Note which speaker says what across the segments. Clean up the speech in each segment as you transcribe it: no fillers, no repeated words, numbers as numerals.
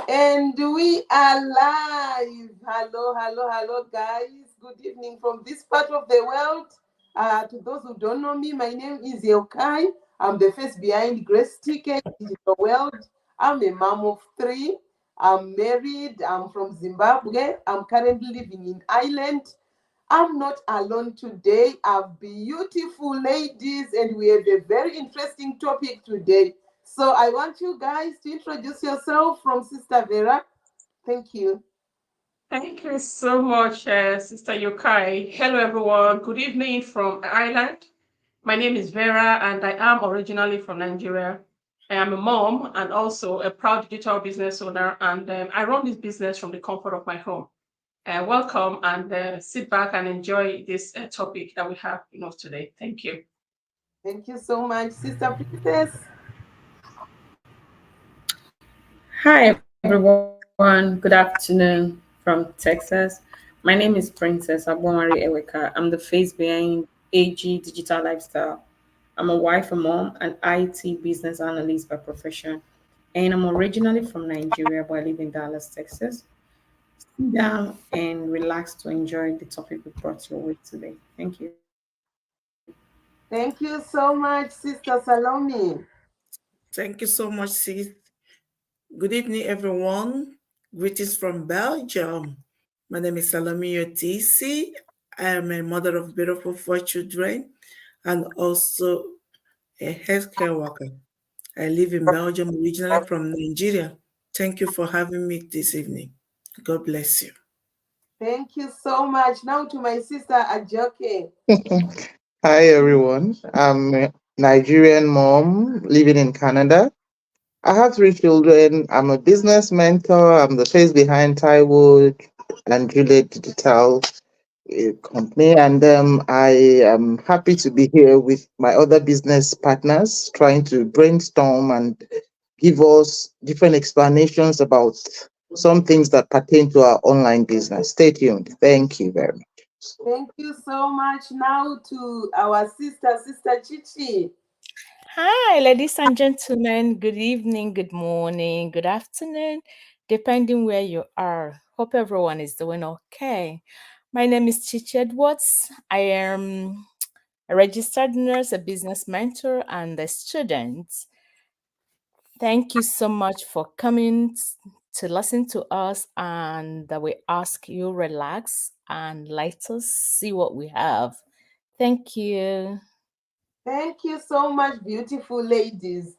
Speaker 1: And we are live. Hello, hello, hello, guys. Good evening from this part of the world. To those who don't know me, my name is Yokai. I'm the face behind Grace TK Digital World. I'm a mom of three. I'm married. I'm from Zimbabwe. I'm currently living in Ireland. I'm not alone today. I have beautiful ladies, and we have a very interesting topic today. So I want you guys to introduce yourself from Sister Vera. Thank you.
Speaker 2: Thank you so much, Sister Yokai. Hello, everyone. Good evening from Ireland. My name is Vera, and I am originally from Nigeria. I am a mom and also a proud digital business owner, and I run this business from the comfort of my home. Welcome and sit back and enjoy this topic that we have today. Thank you.
Speaker 1: Thank you so much, Sister Princess.
Speaker 3: Hi everyone, good afternoon from Texas. My name is Princess Abomari Eweka. I'm the face behind AG Digital Lifestyle. I'm a wife, a mom, an IT business analyst by profession, and I'm originally from Nigeria, but I live in Dallas, Texas. Sit down and relax to enjoy the topic we brought your way today. Thank you.
Speaker 1: Thank you so much, Sister Salome.
Speaker 4: Thank you so much, sis. Good evening, everyone. Greetings from Belgium. My name is Salome Yotisi. I am a mother of beautiful four children and also a healthcare worker. I live in Belgium, originally from Nigeria. Thank you for having me this evening. God bless you.
Speaker 1: Thank you so much. Now to my sister Ajoke.
Speaker 5: Hi everyone. I'm a Nigerian mom living in Canada. I have three children. I'm a business mentor. I'm the face behind Taiwo and Juliet Digital company, and I am happy to be here with my other business partners, trying to brainstorm and give us different explanations about some things that pertain to our online business. Stay tuned. Thank you very much.
Speaker 1: Thank you so much. Now to our sister, Sister Chichi.
Speaker 6: Hi, ladies and gentlemen. Good evening, good morning, good afternoon, depending where you are. Hope everyone is doing okay. My name is Chichi Edwards. I am a registered nurse, a business mentor, and a student. Thank you so much for coming to listen to us, and we ask you relax and let us see what we have. Thank you.
Speaker 1: Thank you so much, beautiful ladies.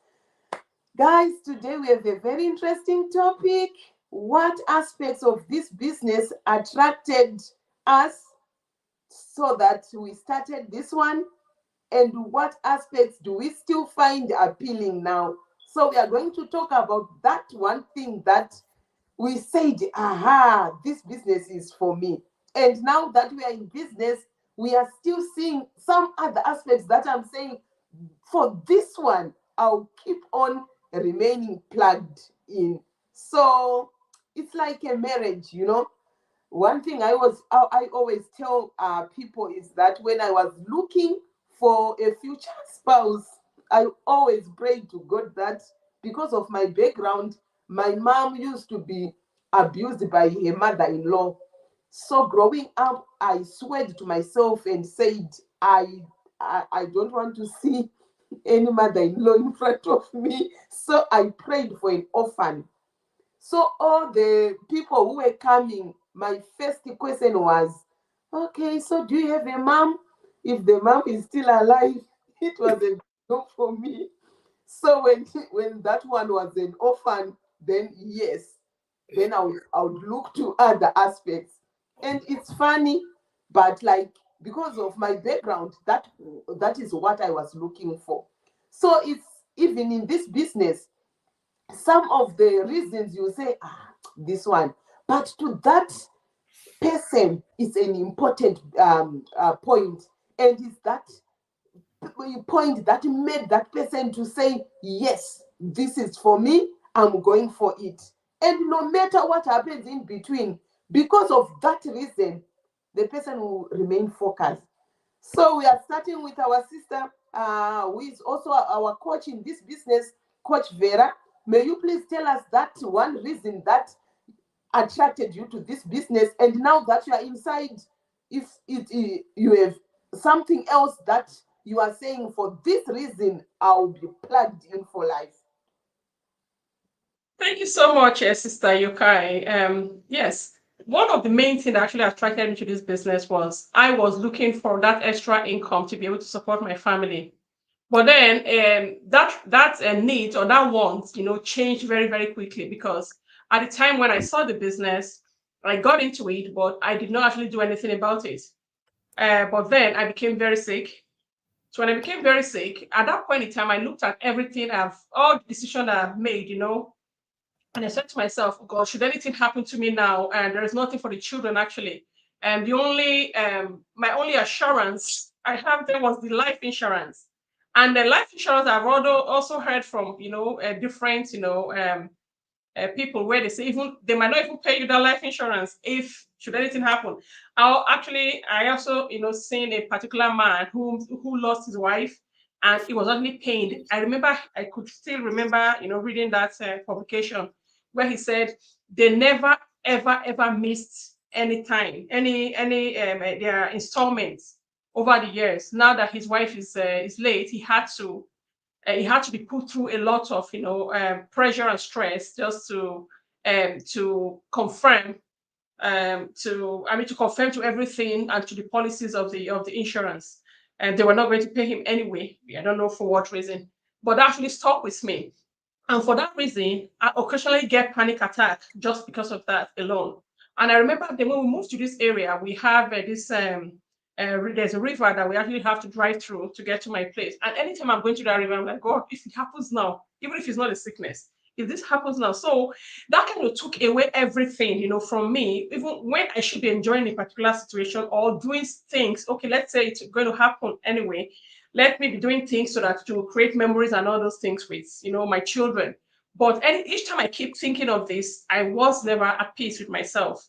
Speaker 1: Guys, today we have a very interesting topic. What aspects of this business attracted us so that we started this one? And what aspects do we still find appealing now? So we are going to talk about that one thing that we said, aha, this business is for me. And now that we are in business, we are still seeing some other aspects that I'm saying, for this one, I'll keep on remaining plugged in. So it's like a marriage, you know. One thing I always tell people is that when I was looking for a future spouse, I always prayed to God that because of my background, my mom used to be abused by her mother-in-law. So growing up, I swore to myself and said, I don't want to see any mother-in-law in front of me. So I prayed for an orphan. So all the people who were coming, my first question was, okay, so do you have a mom? If the mom is still alive, it was a no for me. So when that one was an orphan, then yes, then I would look to other aspects. And it's funny, but like because of my background, that is what I was looking for. So it's even in this business, some of the reasons you say, this one, but to that person is an important point, and is that point that made that person to say, yes, this is for me, I'm going for it. And no matter what happens in between, because of that reason, the person will remain focused. So we are starting with our sister, who is also our coach in this business, Coach Vera. May you please tell us that one reason that attracted you to this business, and now that you are inside, if you have something else that you are saying, for this reason I'll be plugged in for life.
Speaker 2: Thank you so much, Sister Yokai. Yes, one of the main things that actually attracted me to this business was I was looking for that extra income to be able to support my family. But then that need or that want, changed very, very quickly, because at the time when I saw the business, I got into it, but I did not actually do anything about it. But then I became very sick. So when I became very sick, at that point in time, I looked at everything all the decisions I've made, and I said to myself, oh God, should anything happen to me now? And there is nothing for the children, actually. And my only assurance I have there was the life insurance. And the life insurance I've also heard from, different, people, where they say even they might not even pay you that life insurance if should anything happen. I also, seen a particular man who lost his wife, and he was only paid. I could still remember, reading that publication where he said they never ever ever missed any time, their installments over the years. Now that his wife is late, he had to be put through a lot of pressure and stress just to confirm to confirm to everything and to the policies of the insurance, and they were not going to pay him anyway. I don't know for what reason, but that actually stuck with me. And for that reason, I occasionally get panic attack just because of that alone. And I remember when we moved to this area, we have there's a river that we actually have to drive through to get to my place. And anytime I'm going to that river, I'm like, God, if it happens now, even if it's not a sickness, if this happens now. So that kind of took away everything, from me, even when I should be enjoying a particular situation or doing things. Okay, let's say it's going to happen anyway. Let me be doing things so that to create memories and all those things with, my children. But each time I keep thinking of this, I was never at peace with myself.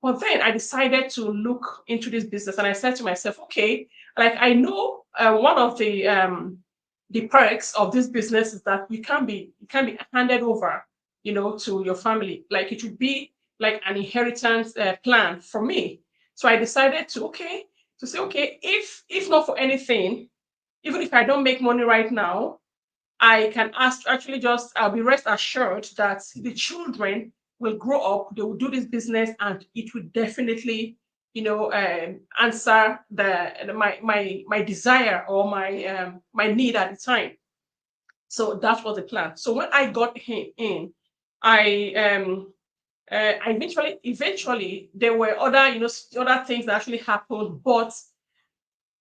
Speaker 2: But then I decided to look into this business, and I said to myself, okay, like I know one of the perks of this business is that you can be handed over, to your family. Like it would be like an inheritance plan for me. So I decided to say, okay, if not for anything, even if I don't make money right now, I can I'll be rest assured that the children will grow up, they will do this business, and it will definitely, answer my desire or my need at the time. So that was the plan. So when I got in, I eventually there were other things that actually happened, but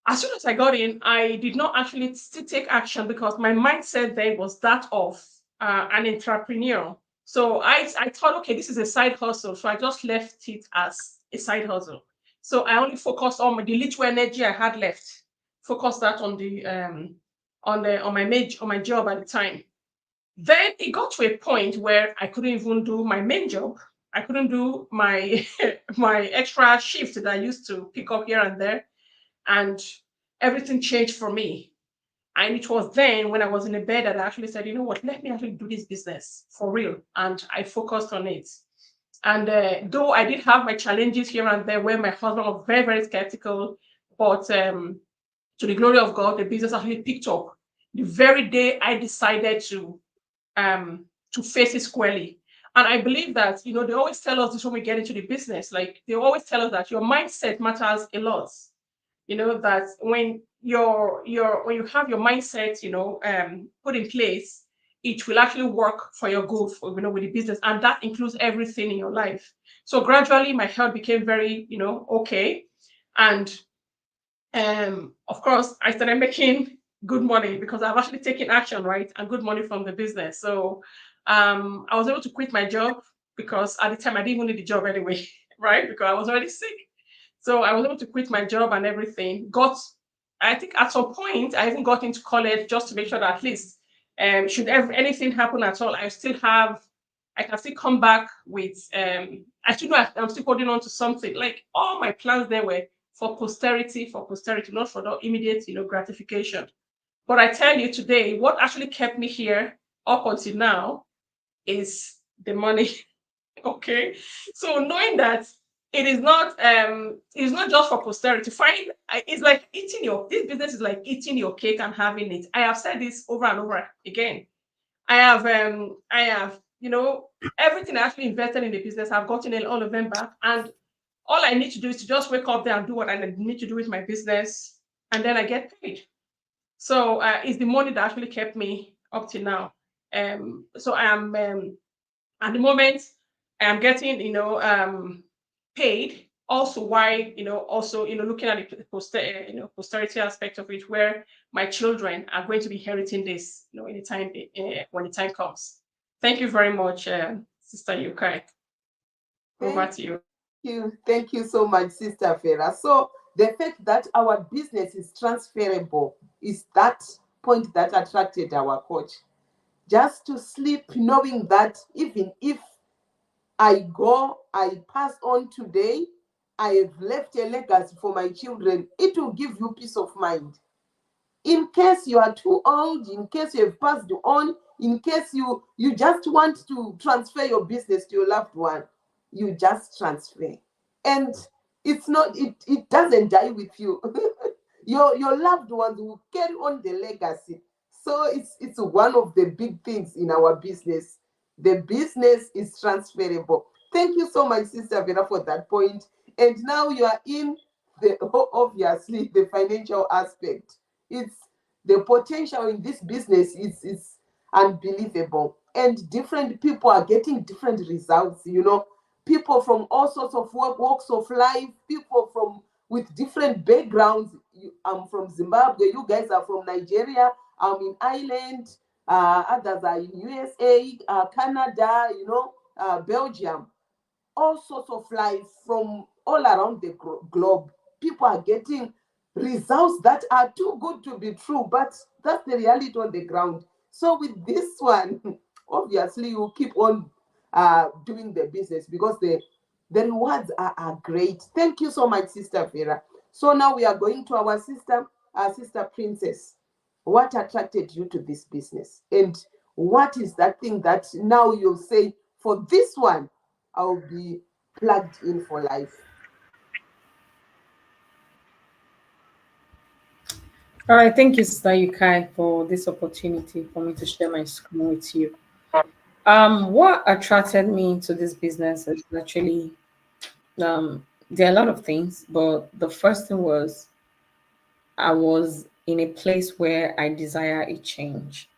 Speaker 2: as soon as I got in, I did not actually still take action because my mindset then was that of an entrepreneur. So I thought, okay, this is a side hustle. So I just left it as a side hustle. So I only focused on the little energy I had left, focused that on my job at the time. Then it got to a point where I couldn't even do my main job. I couldn't do my my extra shift that I used to pick up here and there, and everything changed for me. And it was then when I was in a bed that I actually said, you know what, let me actually do this business for real. And I focused on it. And though I did have my challenges here and there where my husband was very, very skeptical, but to the glory of God, the business actually picked up the very day I decided to face it squarely. And I believe that, they always tell us this when we get into the business. Like they always tell us that your mindset matters a lot. That when when you have your mindset, put in place, it will actually work for your good with the business, and that includes everything in your life. So gradually, my health became very, okay, and of course, I started making good money because I've actually taken action, right, and good money from the business. So I was able to quit my job because at the time I didn't even need the job anyway, right, because I was already sick. So I was able to quit my job and everything. I think at some point, I even got into college just to make sure that at least, should anything happen at all, I can still come back with, I still know I'm still holding on to something. Like all my plans there were for posterity, not for the immediate, gratification. But I tell you today, what actually kept me here up until now is the money. Okay. So knowing that it's not just for posterity. It's like eating your this business is like eating your cake and having it. I have said this over and over again. I have everything I actually invested in the business, I've gotten all of them back. And all I need to do is to just wake up there and do what I need to do with my business, and then I get paid. So it's the money that actually kept me up to now. So I am at the moment I am getting paid. Also, why also looking at the posterity aspect of it, where my children are going to be inheriting this, in the time when the time comes. Thank you very much, Sister Yukai. Over to you.
Speaker 1: Thank you so much, Sister Vera. So the fact that our business is transferable is that point that attracted our coach. Just to sleep knowing that even if I pass on today, I have left a legacy for my children, it will give you peace of mind. In case you are too old, in case you have passed on, in case you just want to transfer your business to your loved one, you just transfer. And it doesn't die with you. your loved ones will carry on the legacy. So it's one of the big things in our business. The business is transferable. Thank you so much, Sister Vera, for that point. And now you are in obviously the financial aspect. It's the potential in this business is unbelievable. And different people are getting different results, people from all sorts of walks of life, people with different backgrounds. I'm from Zimbabwe, you guys are from Nigeria, I'm in Ireland, others are in USA, Canada, Belgium. All sorts of life from all around the globe. People are getting results that are too good to be true, but that's the reality on the ground. So with this one, obviously you keep on doing the business because the rewards are great. Thank you so much, Sister Vera. So now we are going to our Sister Princess. What attracted you to this business? And what is that thing that now you'll say, for this one, I'll be plugged in for life?
Speaker 3: All right, thank you, Sister Yukai, for this opportunity for me to share my screen with you. What attracted me to this business is actually there are a lot of things, but the first thing was I was in a place where I desire a change.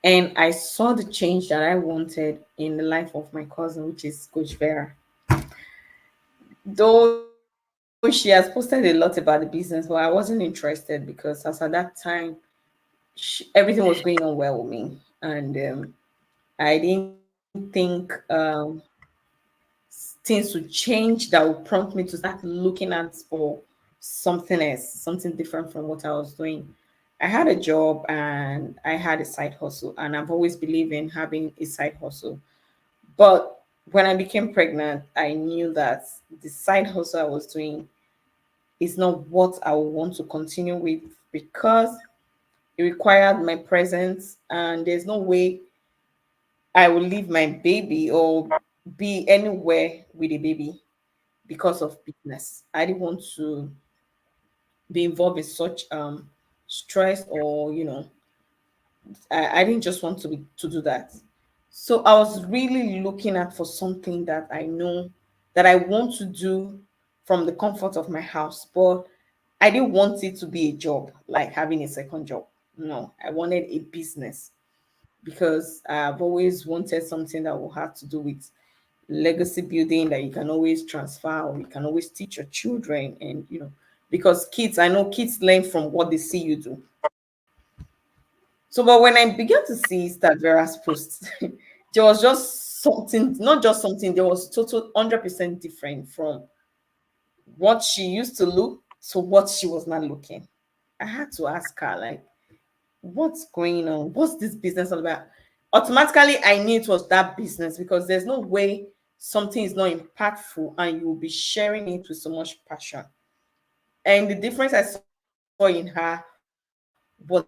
Speaker 3: And I saw the change that I wanted in the life of my cousin, which is Coach Vera. Though she has posted a lot about the business, but I wasn't interested because as at that time, everything was going on well with me. And I didn't think things would change that would prompt me to start looking at for something else, something different from what I was doing. I had a job and I had a side hustle, and I've always believed in having a side hustle. But when I became pregnant, I knew that the side hustle I was doing is not what I would want to continue with because it required my presence, and there's no way I will leave my baby or be anywhere with a baby because of business. I didn't want to be involved in such stress or I didn't just want to do that. So I was really looking at for something that I know that I want to do from the comfort of my house, but I didn't want it to be a job, like having a second job. No, I wanted a business because I've always wanted something that will have to do with legacy building that you can always transfer or you can always teach your children. And because I know kids learn from what they see you do. So, but when I began to see that Vera's post, there was just something, not just something, there was total 100% different from what she used to look to what she was not looking. I had to ask her, like, what's going on? What's this business all about? Automatically, I knew it was that business because there's no way something is not impactful and you will be sharing it with so much passion. And the difference I saw in her was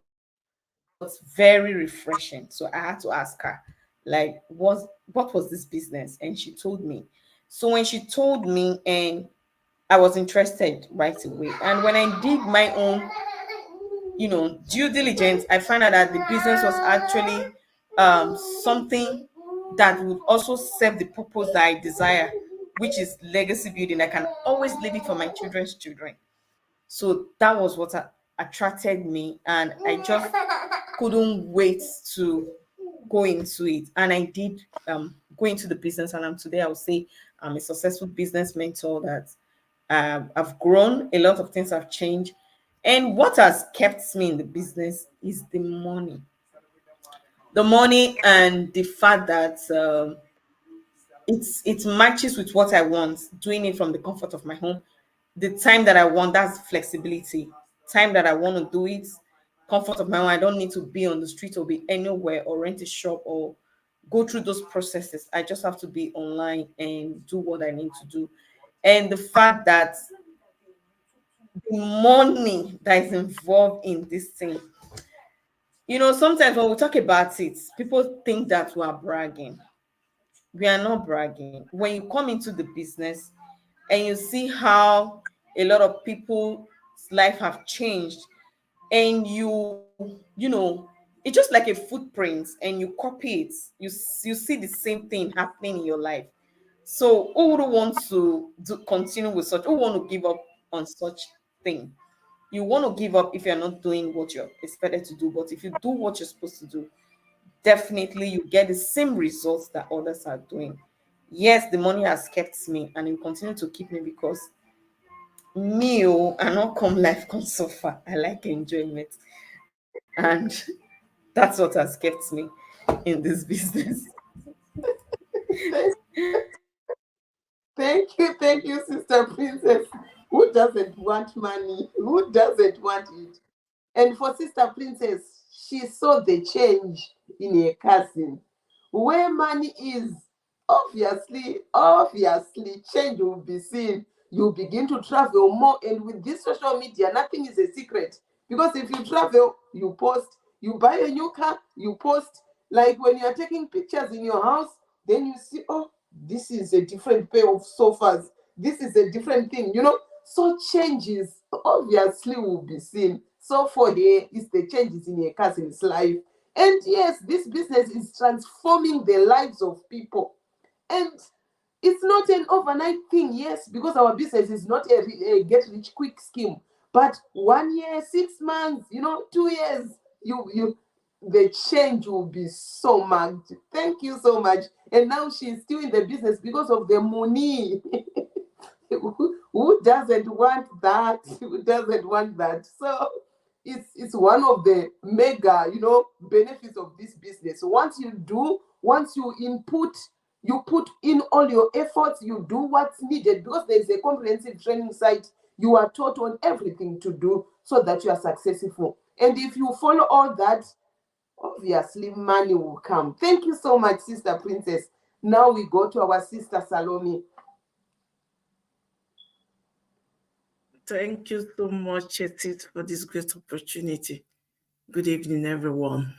Speaker 3: very refreshing. So I had to ask her, like, what was this business? And she told me. So when she told me, and I was interested right away. And when I did my own, due diligence, I found out that the business was actually something that would also serve the purpose that I desire, which is legacy building. I can always leave it for my children's children. So that was what attracted me, and I just couldn't wait to go into it. And I did go into the business, and today I would say I'm a successful business mentor that I've grown. A lot of things have changed. And what has kept me in the business is the money. The money and the fact that it matches with what I want, doing it from the comfort of my home. The time that I want, that's flexibility. Time that I want to do it, comfort of my home. I don't need to be on the street or be anywhere or rent a shop or go through those processes. I just have to be online and do what I need to do. And the fact that the money that is involved in this thing, sometimes when we talk about it, people think that we are bragging. We are not bragging. When you come into the business and you see how a lot of people's life have changed, and it's just like a footprint, and you copy it, you see the same thing happening in your life. So who would want to continue with such? Who want to give up on such thing? You want to give up if you're not doing what you're expected to do. But if you do what you're supposed to do, definitely you get the same results that others are doing. Yes, the money has kept me, and it will continue to keep me, because I not come life come suffer. I like enjoyment, and that's what has kept me in this business.
Speaker 1: Thank you, Sister Princess. Who doesn't want money? Who doesn't want it? And for Sister Princess, she saw the change in her cousin. Where money is, obviously, change will be seen. You begin to travel more. And with this social media, nothing is a secret. Because if you travel, you post. You buy a new car, you post. Like when you are taking pictures in your house, then you see, oh, this is a different pair of sofas. This is a different thing, So changes obviously will be seen. So for her, it's the changes in her cousin's life. And yes, this business is transforming the lives of people. And it's not an overnight thing, yes, because our business is not a get rich quick scheme. But 1 year, 6 months, 2 years, the change will be so much. Thank you so much. And now she's still in the business because of the money. Who doesn't want that? Who doesn't want that? So it's one of the mega, benefits of this business. Once you input, you put in all your efforts, you do what's needed, because there's a comprehensive training site. You are taught on everything to do so that you are successful. And if you follow all that, obviously money will come. Thank you so much, Sister Princess. Now we go to our Sister Salome.
Speaker 4: Thank you so much, Chetit, for this great opportunity. Good evening, everyone.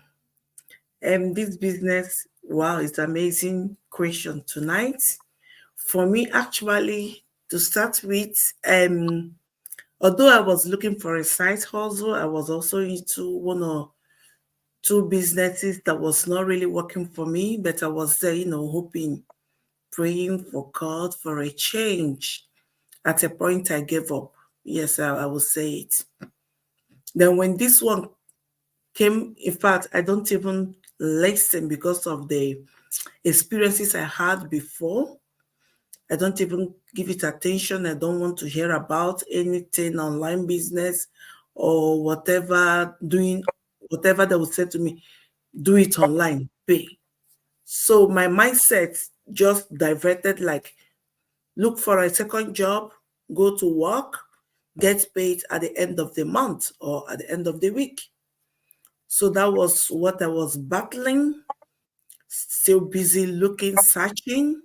Speaker 4: This business, wow, it's an amazing question tonight. For me, actually, to start with, although I was looking for a side hustle, I was also into one or two businesses that was not really working for me, but I was there, hoping, praying for God for a change. At a point, I gave up. Yes, I will say it. Then when this one came, in fact, I don't even listen because of the experiences I had before. I don't even give it attention. I don't want to hear about anything online business or whatever, doing whatever they would say to me, do it online, pay. So my mindset just diverted, like, look for a second job, go to work, get paid at the end of the month or at the end of the week. So that was what I was battling, still busy looking, searching.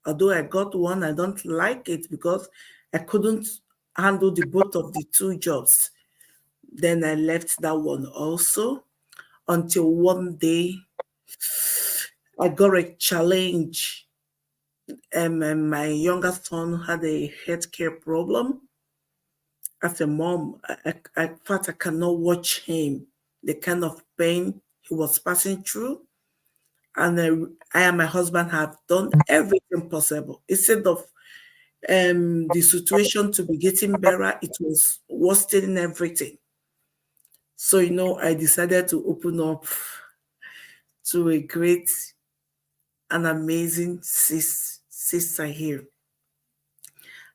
Speaker 4: Although I got one, I don't like it because I couldn't handle the both of the two jobs. Then I left that one also until one day I got a challenge. And my younger son had a healthcare problem. As a mom, I thought I cannot watch him, the kind of pain he was passing through. And I and my husband have done everything possible. Instead of the situation to be getting better, it was worsening everything. So, I decided to open up to a great and amazing sister here.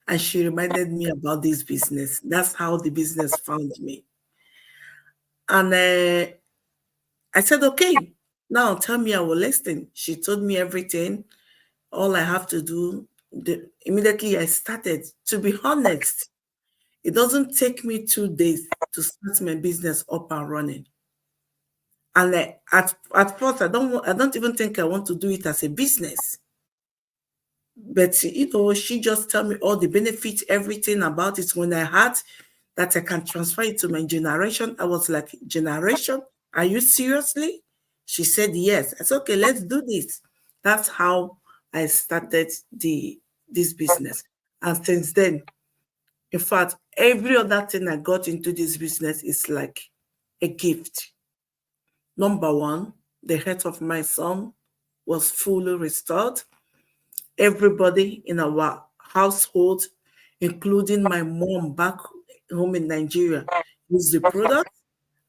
Speaker 4: And she reminded me about this business. That's how the business found me. And I said, okay, now tell me, I will listen. She told me everything. All I have to do, immediately I started. To be honest, it doesn't take me 2 days to start my business up and running. And at first, I don't even think I want to do it as a business. But she just tell me all the benefits, everything about it. When I had that I can transfer it to my generation, I was like, generation, are you seriously? She said yes. I said, okay, let's do this. That's how I started this business. And since then, in fact, every other thing I got into this business is like a gift. Number one, the health of my son was fully restored. Everybody in our household, including my mom back home in Nigeria, use the product,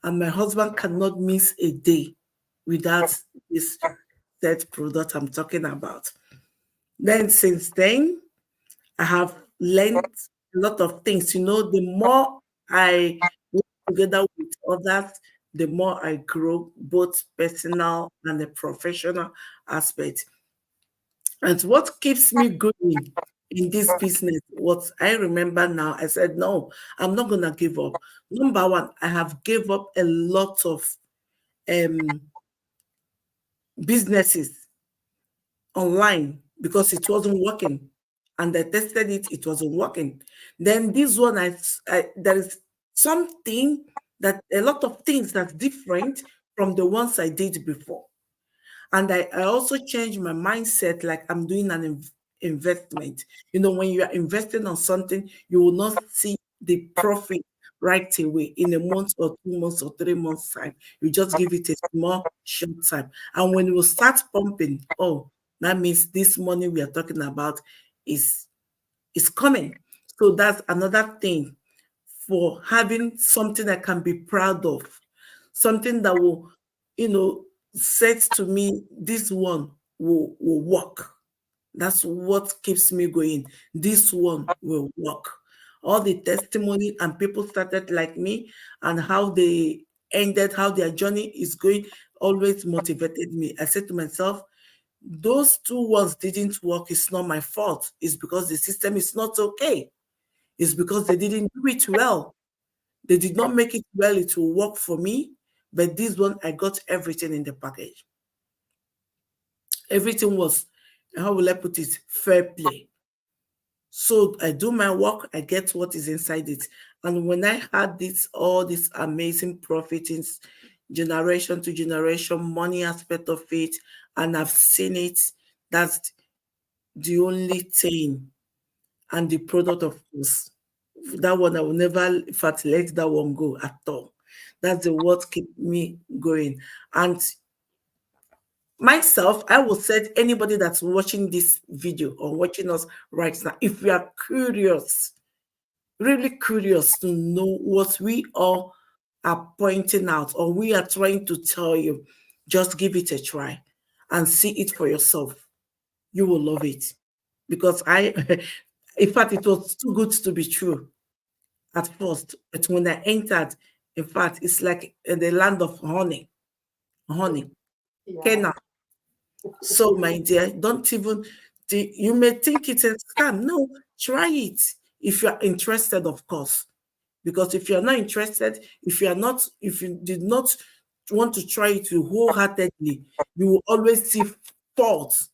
Speaker 4: and my husband cannot miss a day without this said product I'm talking about. Then since then, I have learned a lot of things. The more I work together with others, the more I grow, both personal and the professional aspect. And what keeps me going in this business, what I remember now, I said, no, I'm not going to give up. Number one, I have gave up a lot of businesses online because it wasn't working. And I tested it, it wasn't working. Then this one, there is something that a lot of things that's different from the ones I did before. And I also changed my mindset, like I'm doing an investment. When you are investing on something, you will not see the profit right away in a month or 2 months or 3 months time. You just give it a small short time. And when you start pumping, oh, that means this money we are talking about is coming. So that's another thing for having something I can be proud of, something that will, said to me, this one will work. That's what keeps me going. This one will work. All the testimony and people started like me and how they ended, how their journey is going, always motivated me. I said to myself, those 2 ones didn't work. It's not my fault. It's because the system is not okay. It's because they didn't do it well. They did not make it well. It will work for me. But this one, I got everything in the package. Everything was, how will I put it, fair play. So I do my work, I get what is inside it. And when I had all this amazing profit in generation to generation, money aspect of it, and I've seen it, that's the only thing. And the product, of course, that one I will never, in fact, let that one go at all. That's the what keep me going. And myself, I will say anybody that's watching this video or watching us right now, if you are curious, really curious to know what we all are pointing out or we are trying to tell you, just give it a try and see it for yourself. You will love it. Because in fact, it was too good to be true at first. But when I entered, in fact, it's like the land of honey. Okay, now. So, my dear, don't even, you may think it's a scam. No, try it if you are interested, of course. Because if you're not interested, if you did not want to try it wholeheartedly, you will always see faults.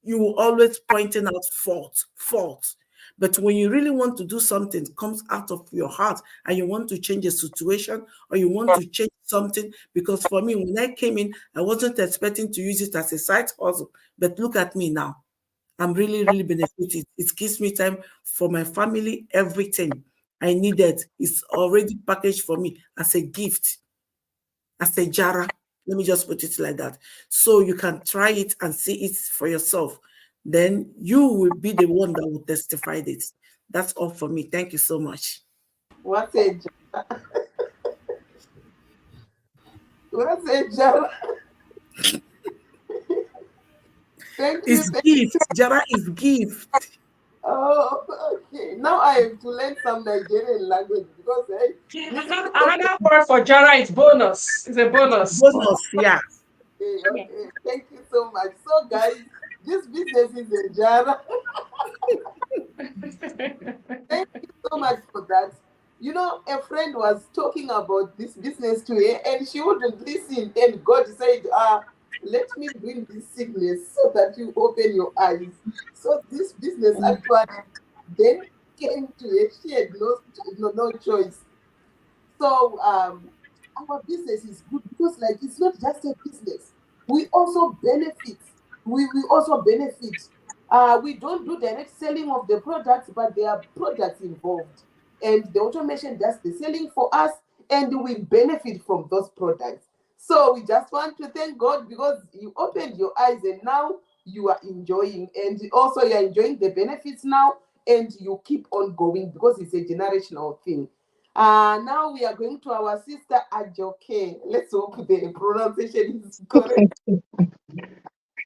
Speaker 4: You will always pointing out faults. But when you really want to do something, it comes out of your heart, and you want to change a situation, or you want to change something. Because for me, when I came in, I wasn't expecting to use it as a side hustle. But look at me now. I'm really, really benefiting. It gives me time for my family, everything I needed is already packaged for me as a gift, as a jara. Let me just put it like that. So you can try it and see it for yourself. Then you will be the one that will testify this. That's all for me. Thank you so much.
Speaker 1: What's a what's a jara? Thank you.
Speaker 4: It's gift. Jara is gift.
Speaker 1: Oh, okay. Now I have to learn some Nigerian language because
Speaker 2: Another word for Jara is bonus. It's a bonus.
Speaker 4: Bonus, yeah.
Speaker 1: okay. Thank you so much. So, guys, this business is a jara. Thank you so much for that. You know, a friend was talking about this business to her and she wouldn't listen. And God said, let me bring this sickness so that you open your eyes. So this business actually then came to her. She had no choice. So our business is good because like it's not just a business. We also benefit. We also benefit. We don't do direct selling of the products, but there are products involved. And the automation does the selling for us, and we benefit from those products. So we just want to thank God because you opened your eyes and now you are enjoying. And also you're enjoying the benefits now and you keep on going because it's a generational thing. Now we are going to our sister Ajoke. Let's hope the pronunciation is correct.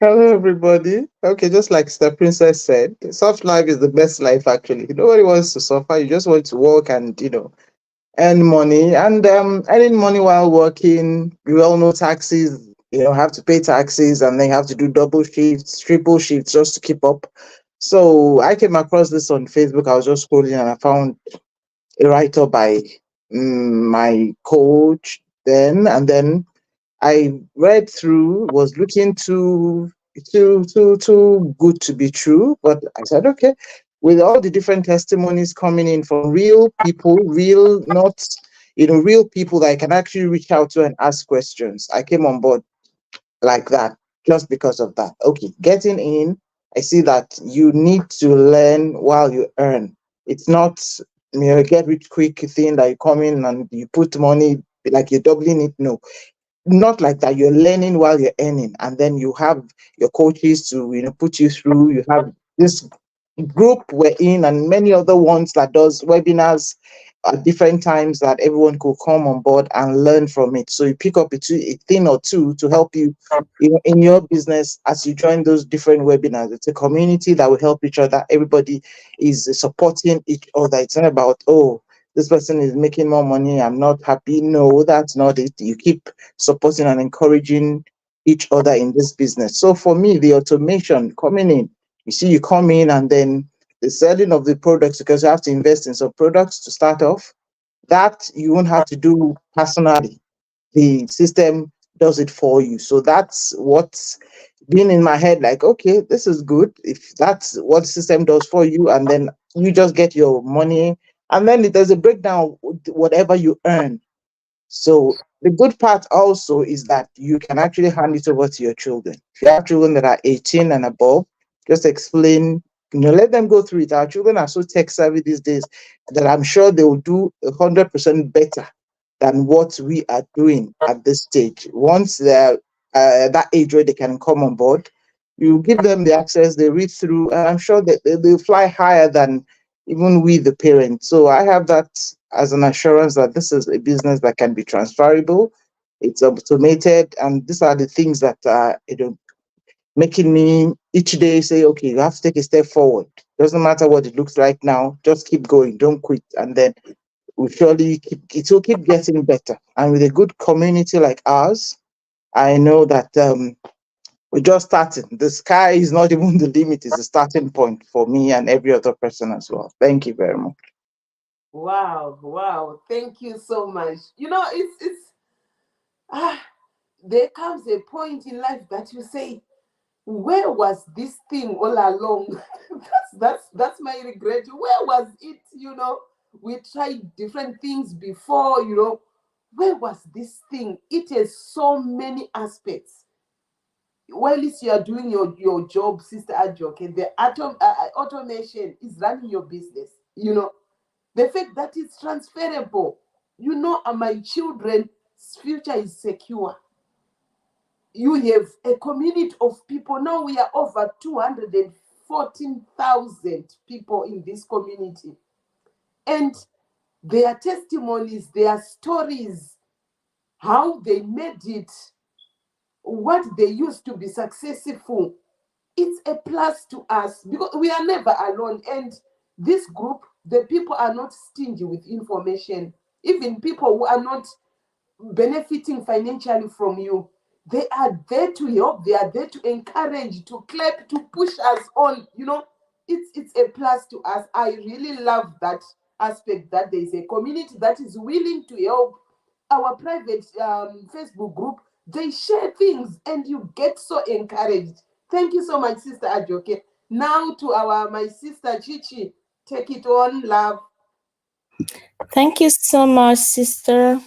Speaker 5: Hello, everybody. Okay, just like the princess said, soft life is the best life, actually. Nobody wants to suffer. You just want to work and, earn money. And earning money while working, we all know taxes, have to pay taxes and then have to do double shifts, triple shifts just to keep up. So I came across this on Facebook. I was just scrolling and I found a write-up by my coach then. And then I read through, was looking too good to be true, but I said, okay, with all the different testimonies coming in from real people, real, not, real people that I can actually reach out to and ask questions. I came on board like that just because of that. Okay, getting in, I see that you need to learn while you earn. It's not get rich quick thing that you come in and you put money like you're doubling it. No, not like that. You're learning while you're earning, and then you have your coaches to put you through. You have this group we're in and many other ones that does webinars at different times that everyone could come on board and learn from it. So you pick up a thing or two to help you, in your business as you join those different webinars. It's a community that will help each other. Everybody is supporting each other. It's not about, oh, this person is making more money, I'm not happy. No, that's not it. You keep supporting and encouraging each other in this business. So for me, the automation coming in, you see, you come in and then the selling of the products, because you have to invest in some products to start off, that you won't have to do personally. The system does it for you. So that's what's been in my head, like, okay, this is good. If that's what the system does for you, and then you just get your money, and then there's a breakdown of whatever you earn. So the good part also is that you can actually hand it over to your children. If you have children that are 18 and above, just explain, let them go through it. Our children are so tech savvy these days that I'm sure they will do 100% better than what we are doing at this stage. Once they're that age where they can come on board, you give them the access, they read through, and I'm sure that they'll fly higher than even we, the parents. So I have that as an assurance that this is a business that can be transferable, it's automated, and these are the things that are making me each day say, okay, you have to take a step forward. Doesn't matter what it looks like now, just keep going, don't quit, and then we surely it will keep getting better. And with a good community like ours, I know that we're just starting. The sky is not even the limit; it's the starting point for me and every other person as well. Thank you very much.
Speaker 1: Wow. Thank you so much. It's there comes a point in life that you say, where was this thing all along? That's my regret. Where was it? We tried different things before. Where was this thing? It has so many aspects. While you are doing your job, Sister Ajoke, the automation is running your business. The fact that it's transferable. My children's future is secure. You have a community of people. Now we are over 214,000 people in this community. And their testimonies, their stories, how they made it, what they used to be successful, it's a plus to us because we are never alone. And this group, the people are not stingy with information. Even people who are not benefiting financially from you, they are there to help, they are there to encourage, to clap, to push us on. It's a plus to us. I really love that aspect, that there is a community that is willing to help. Our private Facebook group, they share things and you get so encouraged. Thank you so much, Sister Ajoke. Now to my sister Chichi, take it on, love.
Speaker 6: Thank you so much, sister.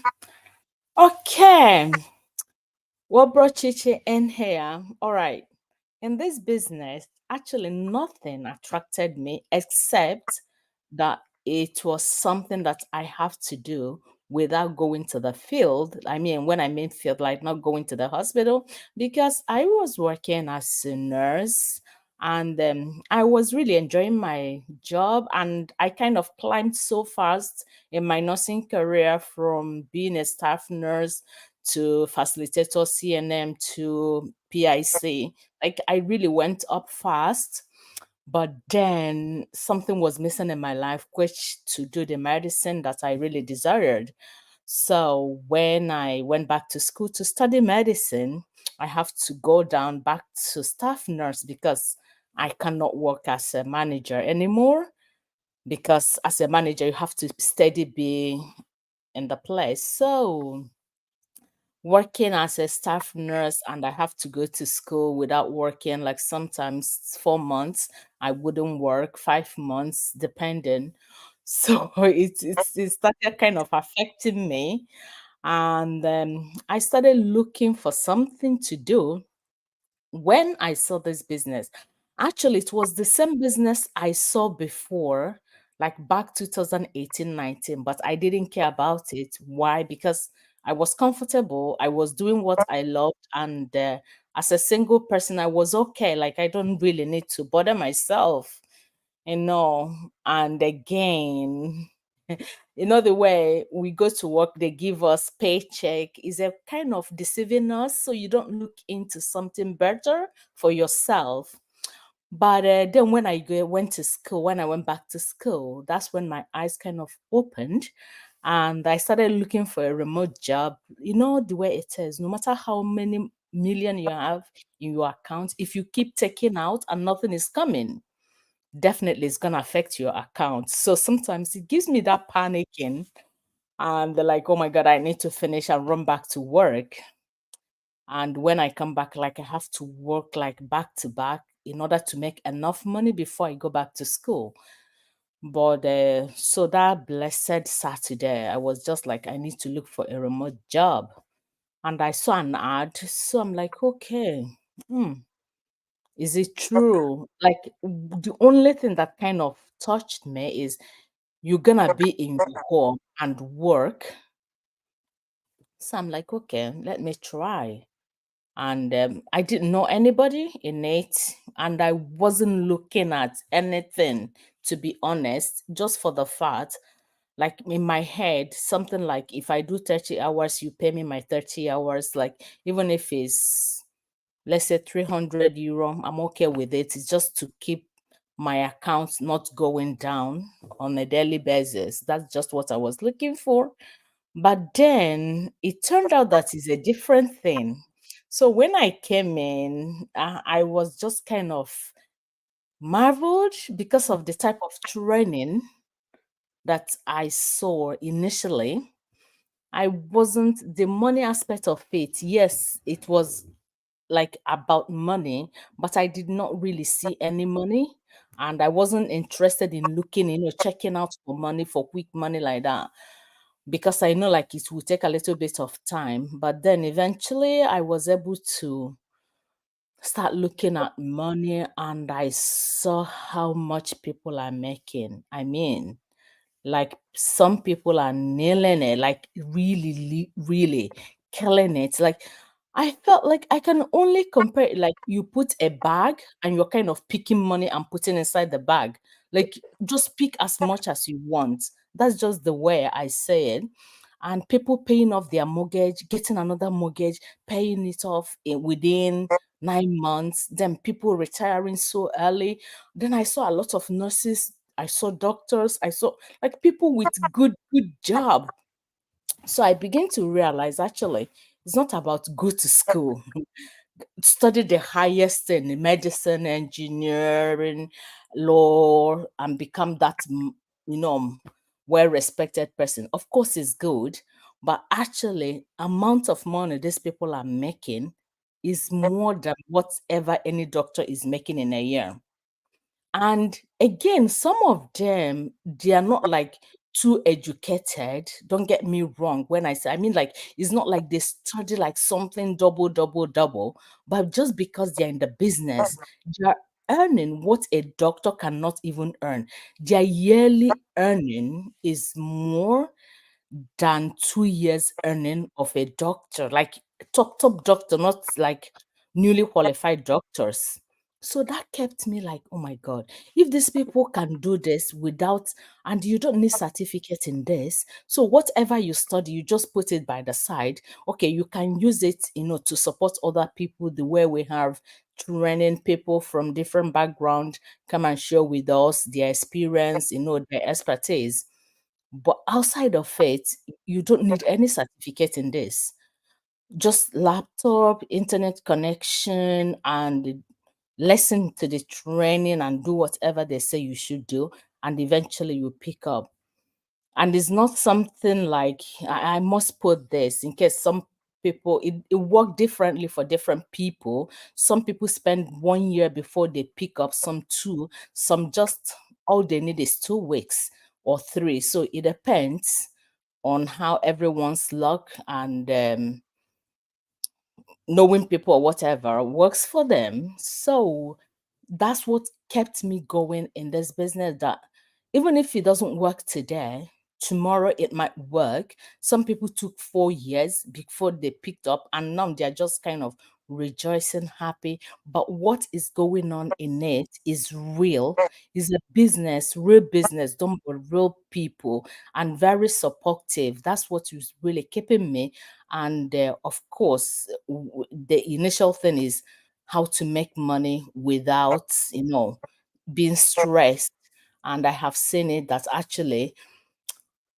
Speaker 6: Okay. What brought Chichi in here? All right. In this business, actually, nothing attracted me except that it was something that I have to do without going to the field. I mean, when I mean field, like not going to the hospital, because I was working as a nurse and I was really enjoying my job. And I kind of climbed so fast in my nursing career from being a staff nurse to facilitator CNM to PIC. Like I really went up fast, but then something was missing in my life, which to do the medicine that I really desired. So when I went back to school to study medicine, I have to go down back to staff nurse because I cannot work as a manager anymore. Because as a manager, you have to steady be in the place. So working as a staff nurse and I have to go to school without working, like sometimes 4 months, I wouldn't work, 5 months, depending. So it started kind of affecting me. And I started looking for something to do when I saw this business. Actually, it was the same business I saw before, like back 2018-19, but I didn't care about it. Why? Because I was comfortable, I was doing what I loved, and as a single person, I was okay. Like, I don't really need to bother myself, you know. And again, the way we go to work, they give us paycheck is a kind of deceiving us, so you don't look into something better for yourself. But then when went to school, when I went back to school, that's when my eyes kind of opened and I started looking for a remote job. You know, the way it is, no matter how many million you have in your account, if you keep taking out and nothing is coming, definitely it's going to affect your account. So sometimes it gives me that panicking and they're like, oh my God, I need to finish and run back to work. And when I come back, like I have to work like back to back in order to make enough money before I go back to school. But so that blessed Saturday, I was just like, I need to look for a remote job. And I saw an ad. So I'm like, okay, is it true? Like the only thing that kind of touched me is you're gonna be in your home and work. So I'm like, okay, let me try. And I didn't know anybody in it, and I wasn't looking at anything, to be honest, just for the fact, like in my head, something like if I do 30 hours, you pay me my 30 hours, like even if it's, let's say, 300 euro, I'm okay with it. It's just to keep my account not going down on a daily basis. That's just what I was looking for. But then it turned out that is a different thing. So when I came in, I was just kind of marveled because of the type of training that I saw initially. I wasn't the money aspect of it. Yes, it was like about money, but I did not really see any money. And I wasn't interested in looking, checking out for money, for quick money like that, because I know like it will take a little bit of time. But then eventually I was able to start looking at money, and I saw how much people are making. I mean, like some people are nailing it, like really, really killing it. Like I felt like I can only compare it, like you put a bag and you're kind of picking money and putting inside the bag. Like just pick as much as you want. That's just the way I say it. And people paying off their mortgage, getting another mortgage, paying it off within 9 months, then people retiring so early. Then I saw a lot of nurses, I saw doctors, I saw like people with good job. So I began to realize actually it's not about go to school, study the highest in medicine, engineering, law, and become that well respected person. Of course, it's good, but actually, amount of money these people are making is more than whatever any doctor is making in a year. And again, some of them, they are not like too educated. Don't get me wrong when I say, I mean, like, it's not like they study like something double, double, double, but just because they're in the business, they're earning what a doctor cannot even earn. Their yearly earning is more than 2 years earning of a doctor, like top doctor, not like newly qualified doctors. So that kept me like, oh my God, if these people can do this without, and you don't need certificate in this, so whatever you study, you just put it by the side. Okay, you can use it, to support other people the way we have training people from different background come and share with us their experience, their expertise. But outside of it, you don't need any certificate in this. Just laptop, internet connection, and listen to the training and do whatever they say you should do. And eventually you pick up. And it's not something like, I must put this in case some people, it work differently for different people. Some people spend 1 year before they pick up, some 2, some just all they need is 2 weeks or 3. So it depends on how everyone's luck and knowing people or whatever works for them. So that's what kept me going in this business, that even if it doesn't work today, tomorrow it might work. Some people took 4 years before they picked up, and now they're just kind of rejoicing, happy. But what is going on in it is real, is a business, real business done by real people, and very supportive. That's what is really keeping me. And of course, the initial thing is how to make money without, being stressed. And I have seen it that actually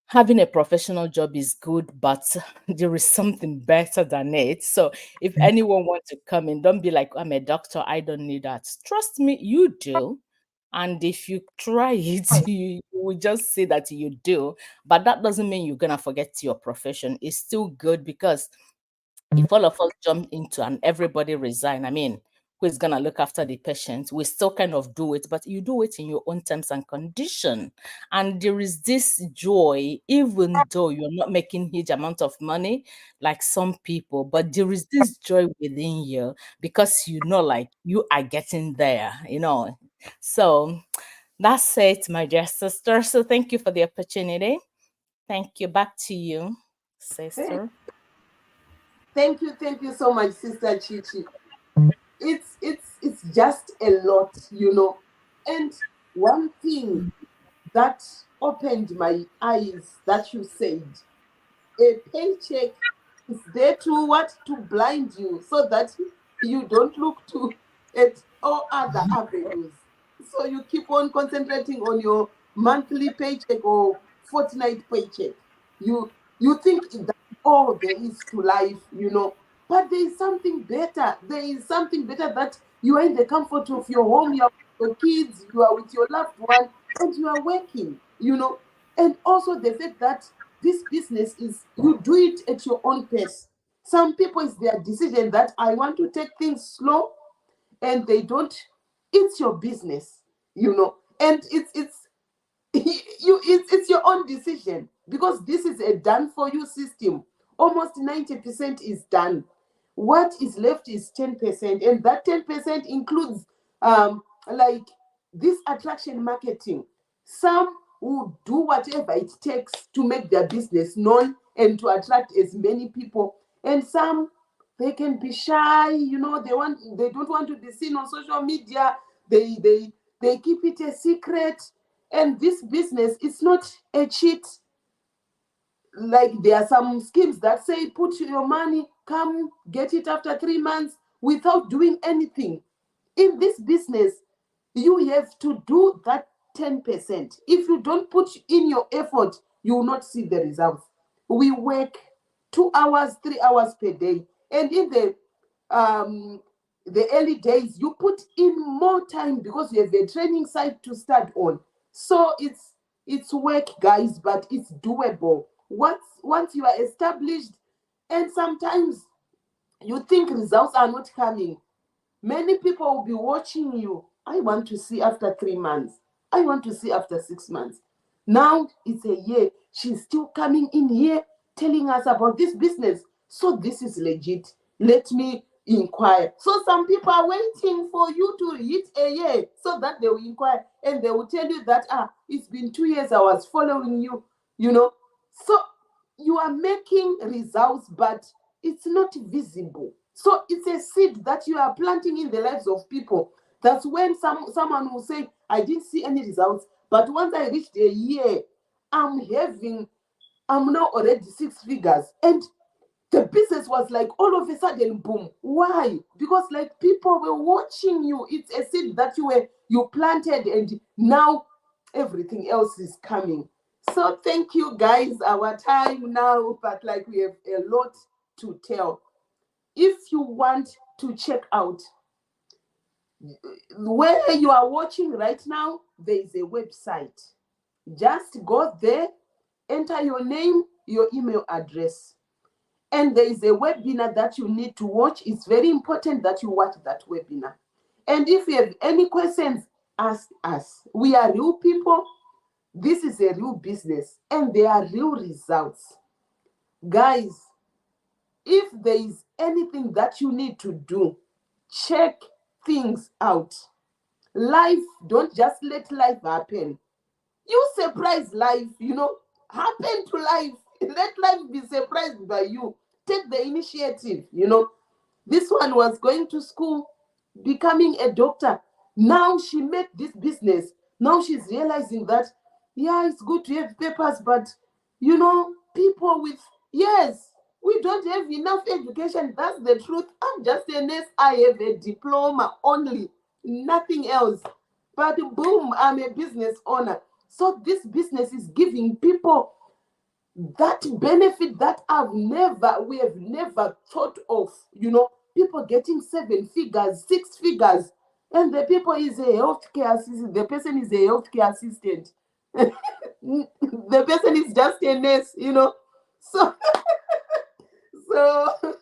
Speaker 6: having a professional job is good, but there is something better than it. So if anyone wants to come in, don't be like, I'm a doctor, I don't need that. Trust me, you do. And if you try it, you will just see that you do. But that doesn't mean you're gonna forget your profession. It's still good, because if all of us jump into and everybody resign, I mean, who is gonna look after the patient? We still kind of do it, but you do it in your own terms and condition. And there is this joy, even though you're not making huge amount of money like some people, but there is this joy within you, because like you are getting there. So that's it, my dear sister. So thank you for the opportunity. Thank you. Back to you, sister.
Speaker 1: Thank you so much, Sister Chichi. It's just a lot. And one thing that opened my eyes that you said, a paycheck is there to blind you, so that you don't look at all other avenues. So you keep on concentrating on your monthly paycheck or fortnight paycheck. You think that's all there is to life. But there is something better. There is something better, that you are in the comfort of your home, you are with your kids, you are with your loved one, and you are working. And also the fact that this business is, you do it at your own pace. Some people, it's their decision that I want to take things slow, and they don't. It's your business. and it's your own decision, because this is a done for you system. Almost 90% is done. What is left is 10%, and that 10% includes like this attraction marketing. Some will do whatever it takes to make their business known and to attract as many people, and some, they can be shy, they don't want to be seen on social media. They keep it a secret. And this business is not a cheat. Like, there are some schemes that say put your money, come get it after 3 months, without doing anything. In this business, you have to do that 10%. If you don't put in your effort, you will not see the results. We work 2 hours, 3 hours per day, and in the early days, you put in more time because you have a training site to start on. So it's work, guys, but it's doable. Once you are established, and sometimes you think results are not coming, many people will be watching you. I want to see after 3 months. I want to see after 6 months. Now it's a year. She's still coming in here telling us about this business. So this is legit. Let me inquire. So some people are waiting for you to hit a year so that they will inquire, and they will tell you that it's been 2 years I was following you, So you are making results, but it's not visible. So it's a seed that you are planting in the lives of people. That's when someone will say, I didn't see any results, but once I reached a year, I'm now already 6 figures. And the business was like all of a sudden, boom. Why? Because like people were watching you. It's a seed that you planted, and now everything else is coming. So thank you, guys. Our time now, but like we have a lot to tell. If you want to check out where you are watching right now, there is a website. Just go there, enter your name, your email address, and there is a webinar that you need to watch. It's very important that you watch that webinar. And if you have any questions, ask us. We are real people. This is a real business, and there are real results. Guys, if there is anything that you need to do, check things out. Life, don't just let life happen. You surprise life, happen to life. Let life be surprised by you. Take the initiative, This one was going to school, becoming a doctor. Now she made this business. Now she's realizing that, yeah, it's good to have papers, but, people with, yes, we don't have enough education. That's the truth. I'm just a nurse. I have a diploma only, nothing else. But boom, I'm a business owner. So this business is giving people that benefit that we have never thought of. People getting 7 figures, 6 figures, and the people is a healthcare assistant. The person is a healthcare assistant. The person is just a nurse, So, so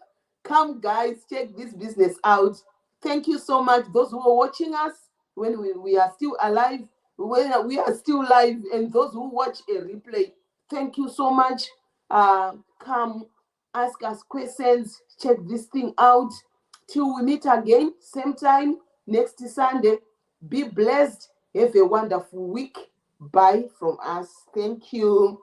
Speaker 1: come, guys, check this business out. Thank you so much, those who are watching us when we are still alive, when we are still live, and those who watch a replay. Thank you so much. Come, ask us questions, check this thing out. Till we meet again, same time, next Sunday. Be blessed. Have a wonderful week. Bye from us. Thank you.